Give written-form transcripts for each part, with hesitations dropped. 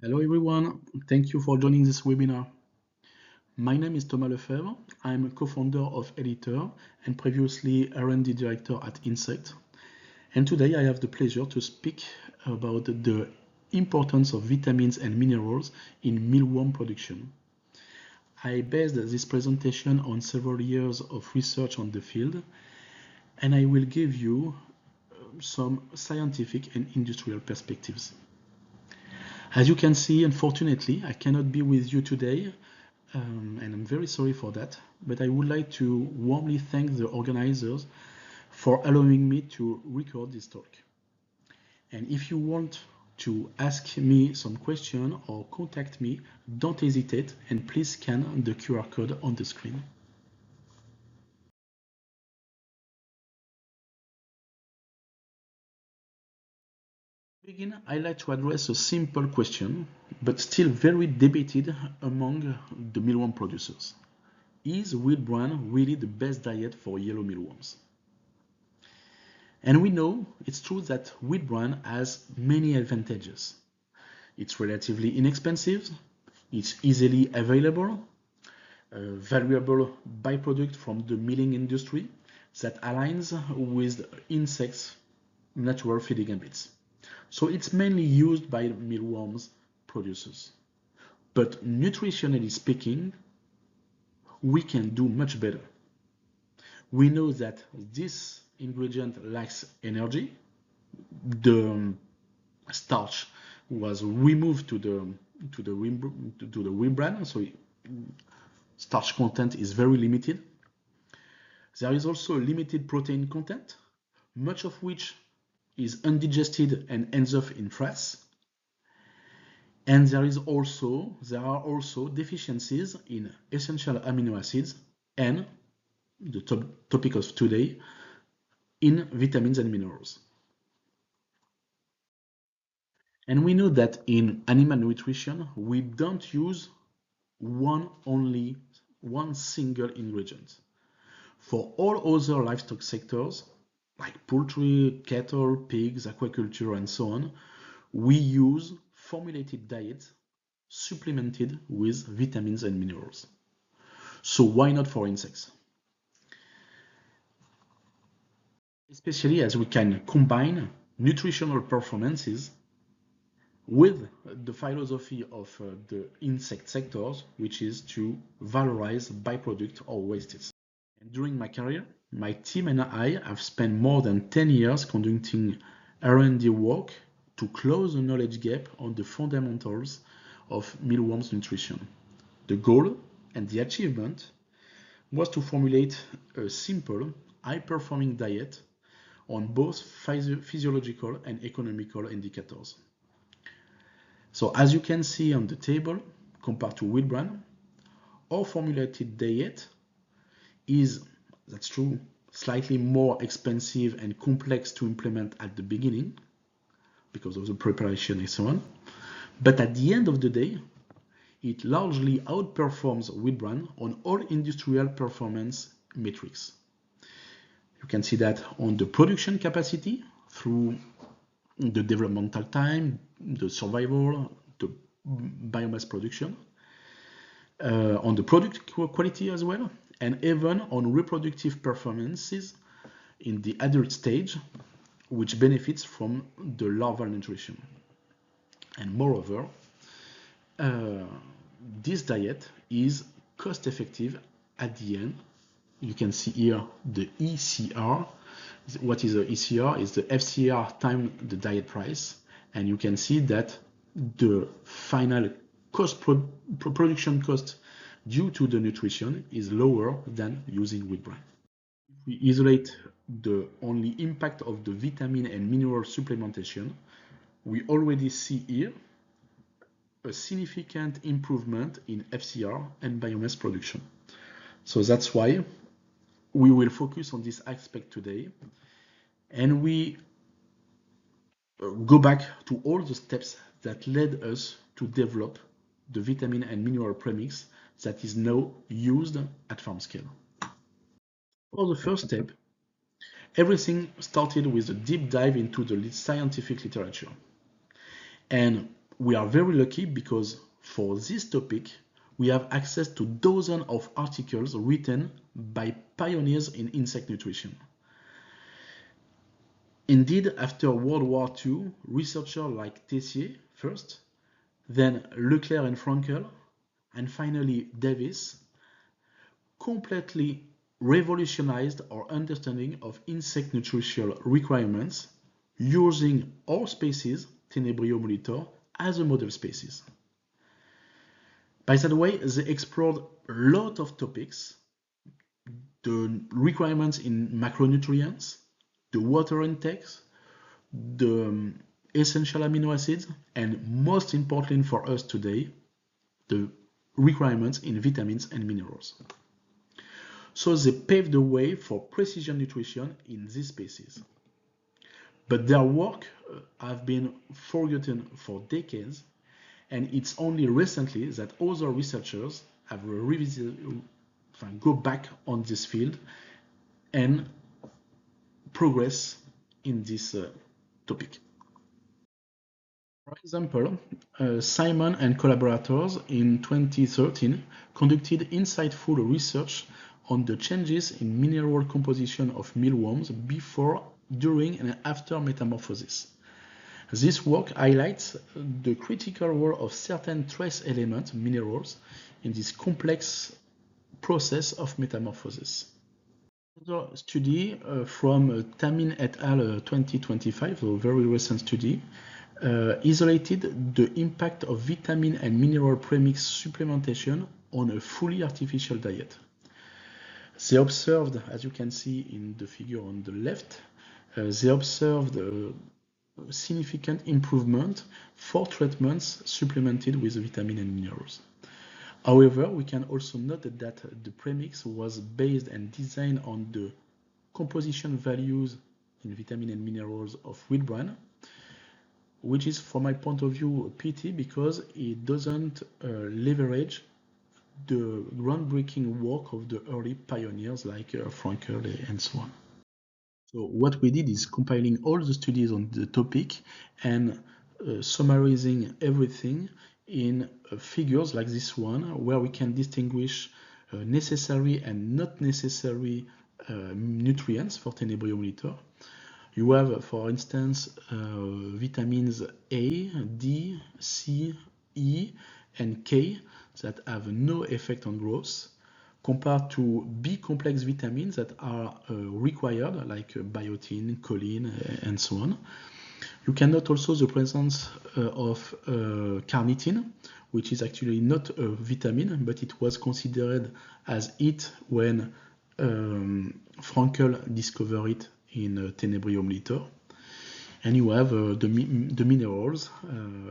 Hello everyone, thank you for joining this webinar. My name is Thomas Lefebvre. I'm a co-founder of Editor and previously R&D director at Insect. And today I have the pleasure to speak about the importance of vitamins and minerals in mealworm production. I based this presentation on several years of research on the field, and I will give you some scientific and industrial perspectives. As you can see, unfortunately, I cannot be with you today, and I'm very sorry for that, but I would like to warmly thank the organizers for allowing me to record this talk. And if you want to ask me some question or contact me, don't hesitate and please scan the QR code on the screen. To begin, I'd like to address a simple question, but still very debated among the mealworm producers. Is wheat bran really the best diet for yellow mealworms? And we know it's true that wheat bran has many advantages. It's relatively inexpensive, it's easily available, a valuable byproduct from the milling industry that aligns with insects' natural feeding habits. So it's mainly used by mealworms producers. But nutritionally speaking, we can do much better. We know that this ingredient lacks energy. The starch was removed to the wheat bran, so starch content is very limited. There is also a limited protein content, much of which is undigested and ends up in fats. And there are also deficiencies in essential amino acids and the topic of today, in vitamins and minerals. And we know that in animal nutrition, we don't use one single ingredient. For all other livestock sectors, like poultry, cattle, pigs, aquaculture, and so on, we use formulated diets supplemented with vitamins and minerals. So why not for insects? Especially as we can combine nutritional performances with the philosophy of the insect sectors, which is to valorize byproduct or wastes. And during my career, my team and I have spent more than 10 years conducting R&D work to close the knowledge gap on the fundamentals of mealworms nutrition. The goal and the achievement was to formulate a simple, high-performing diet on both physiological and economical indicators. So as you can see on the table, compared to wheat bran, our formulated diet is, that's true, slightly more expensive and complex to implement at the beginning because of the preparation and so on. But at the end of the day, it largely outperforms wheat bran on all industrial performance metrics. You can see that on the production capacity through the developmental time, the survival, the biomass production, on the product quality as well, and even on reproductive performances in the adult stage, which benefits from the larval nutrition. And moreover, this diet is cost effective at the end. You can see here the ECR. What is the ECR? Is the FCR times the diet price. And you can see that the final cost production cost due to the nutrition is lower than using wheat bran. If we isolate the only impact of the vitamin and mineral supplementation, we already see here a significant improvement in FCR and biomass production. So that's why we will focus on this aspect today, and we go back to all the steps that led us to develop the vitamin and mineral premix that is now used at farm scale. For the first step, everything started with a deep dive into the scientific literature. And we are very lucky because for this topic, we have access to dozens of articles written by pioneers in insect nutrition. Indeed, after World War II, researchers like Tessier first, then Leclerc and Frankel, and finally Davis, completely revolutionized our understanding of insect nutritional requirements using our species, Tenebrio molitor, as a model species. By that way, they explored a lot of topics, the requirements in macronutrients, the water intakes, the essential amino acids, and most importantly for us today, the requirements in vitamins and minerals. So they paved the way for precision nutrition in these species. But their work have been forgotten for decades, and it's only recently that other researchers have go back on this field and progress in this topic. For example, Simon and collaborators in 2013 conducted insightful research on the changes in mineral composition of mealworms before, during, and after metamorphosis. This work highlights the critical role of certain trace element minerals in this complex process of metamorphosis. Another study from Tamin et al. 2025, a very recent study, isolated the impact of vitamin and mineral premix supplementation on a fully artificial diet. They observed, as you can see in the figure on the left, they observed significant improvement for treatments supplemented with vitamin and minerals. However, we can also note that the premix was based and designed on the composition values in vitamin and minerals of wheat bran, which is, from my point of view, a pity because it doesn't leverage the groundbreaking work of the early pioneers like Frankel and so on. So what we did is compiling all the studies on the topic and summarizing everything in figures like this one, where we can distinguish necessary and not necessary nutrients for Tenebrio molitor. You have, for instance, vitamins A, D, C, E, and K that have no effect on growth, compared to B complex vitamins that are required, like biotin, choline, and so on. You can note also the presence of carnitine, which is actually not a vitamin, but it was considered as it when Frankel discovered it in Tenebrio molitor. And you have the minerals,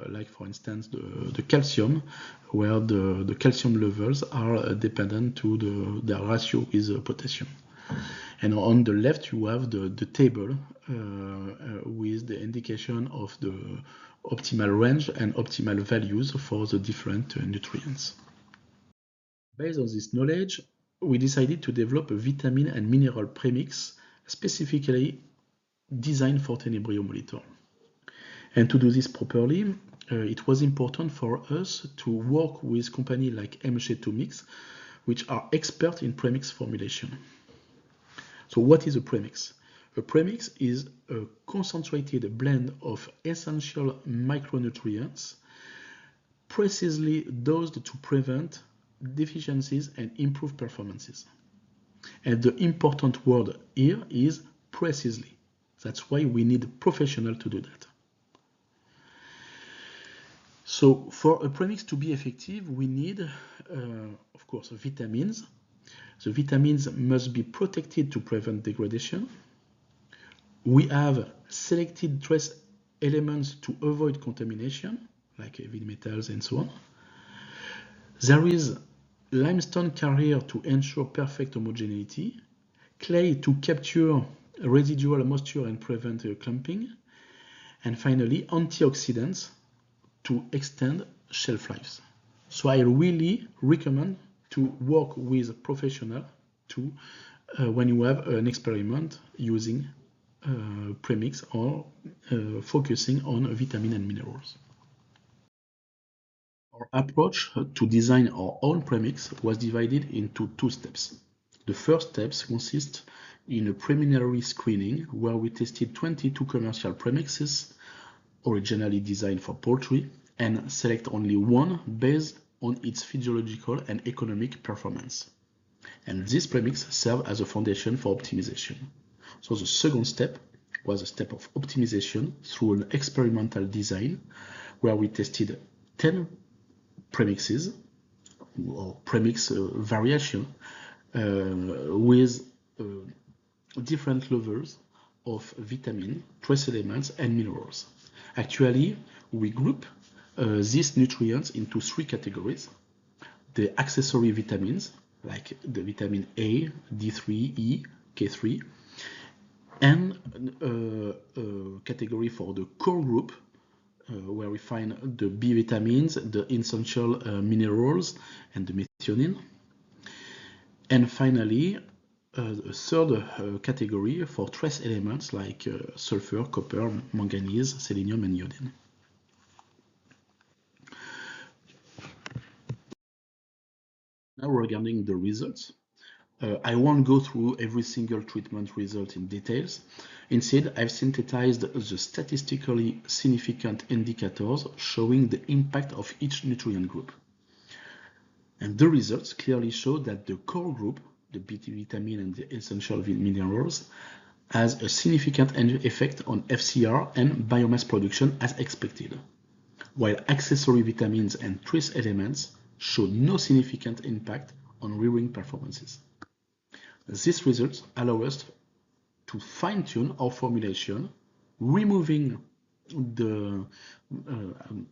like for instance the calcium, where the calcium levels are dependent to their ratio with potassium. And on the left you have the table with the indication of the optimal range and optimal values for the different nutrients. Based on this knowledge, we decided to develop a vitamin and mineral premix specifically designed for Tenebrio molitor. And to do this properly, it was important for us to work with companies like MG2 Mix, which are experts in premix formulation. So what is a premix? A premix is a concentrated blend of essential micronutrients precisely dosed to prevent deficiencies and improve performances. And the important word here is precisely. That's why we need a professional to do that. So for a premix to be effective, we need, of course, vitamins. The vitamins must be protected to prevent degradation. We have selected trace elements to avoid contamination, like heavy metals and so on. There is limestone carrier to ensure perfect homogeneity, clay to capture residual moisture and prevent clumping, and finally antioxidants to extend shelf lives. So I really recommend to work with a professional to when you have an experiment using premix or focusing on vitamin and minerals. Our approach to design our own premix was divided into two steps. The first steps consist in a preliminary screening where we tested 22 commercial premixes originally designed for poultry and select only one based on its physiological and economic performance. And this premix served as a foundation for optimization. So the second step was a step of optimization through an experimental design where we tested 10 premixes or premix variation with different levels of vitamin, trace elements, and minerals. Actually, we group these nutrients into three categories. The accessory vitamins, like the vitamin A, D3, E, K3, and a category for the core group, where we find the B vitamins, the essential minerals, and the methionine. And finally, a third category for trace elements like sulfur, copper, manganese, selenium, and iodine. Now regarding the results, I won't go through every single treatment result in details. Instead, I've synthesized the statistically significant indicators showing the impact of each nutrient group. And the results clearly show that the core group, the B vitamin and the essential minerals, has a significant effect on FCR and biomass production as expected, while accessory vitamins and trace elements show no significant impact on rearing performances. These results allow us to fine-tune our formulation, removing the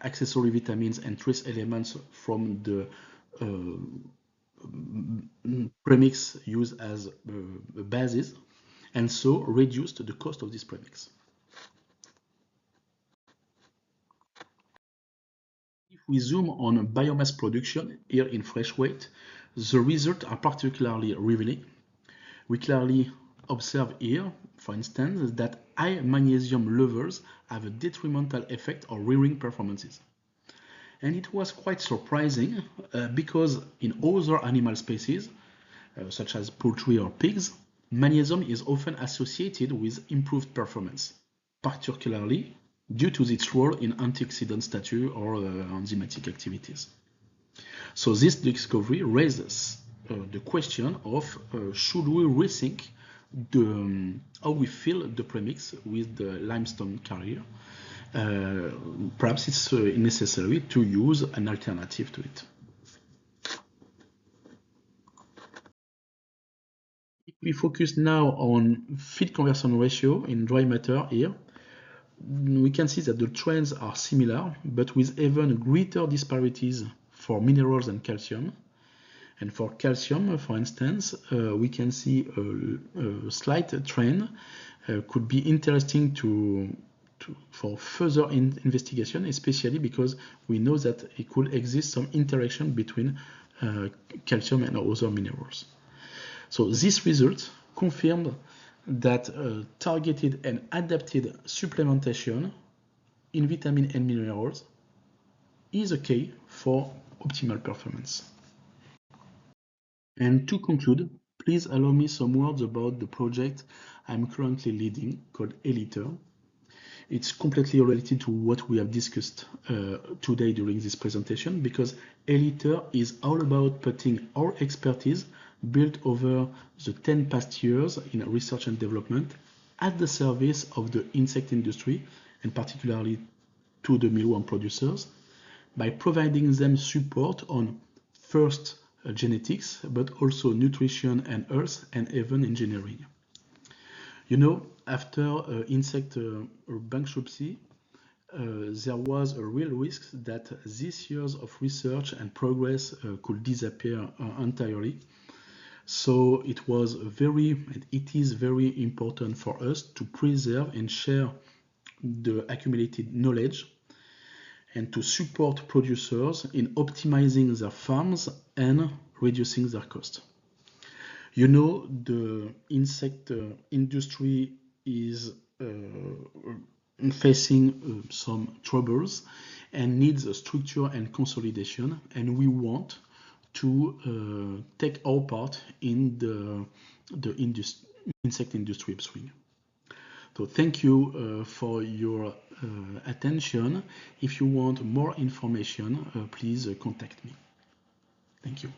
accessory vitamins and trace elements from the premix used as a basis, and so reduced the cost of this premix. If we zoom on biomass production here in fresh weight, the results are particularly revealing. We clearly observe here, for instance, that high magnesium levels have a detrimental effect on rearing performances. And it was quite surprising because in other animal species, such as poultry or pigs, magnesium is often associated with improved performance, particularly due to its role in antioxidant status or enzymatic activities. So this discovery raises the question of should we rethink how we fill the premix with the limestone carrier? Perhaps it's necessary to use an alternative to it. If we focus now on feed conversion ratio in dry matter here, we can see that the trends are similar, but with even greater disparities for minerals and calcium. And for calcium, for instance, we can see a slight trend. Could be interesting for further investigation, especially because we know that it could exist some interaction between calcium and other minerals. So these results confirmed that targeted and adapted supplementation in vitamin and minerals is a key for optimal performance. And to conclude, please allow me some words about the project I'm currently leading called Eliter. It's completely related to what we have discussed today during this presentation, because Eliter is all about putting our expertise built over the 10 past years in research and development at the service of the insect industry, and particularly to the mealworm producers, by providing them support on first genetics, but also nutrition and health, and even engineering. You know, after insect bankruptcy, there was a real risk that these years of research and progress could disappear entirely. So it was and it is very important for us to preserve and share the accumulated knowledge and to support producers in optimizing their farms and reducing their cost. You know, the insect industry is facing some troubles, and needs a structure and consolidation, and we want to take our part in the insect industry upswing. So thank you for your attention. If you want more information, please contact me. Thank you.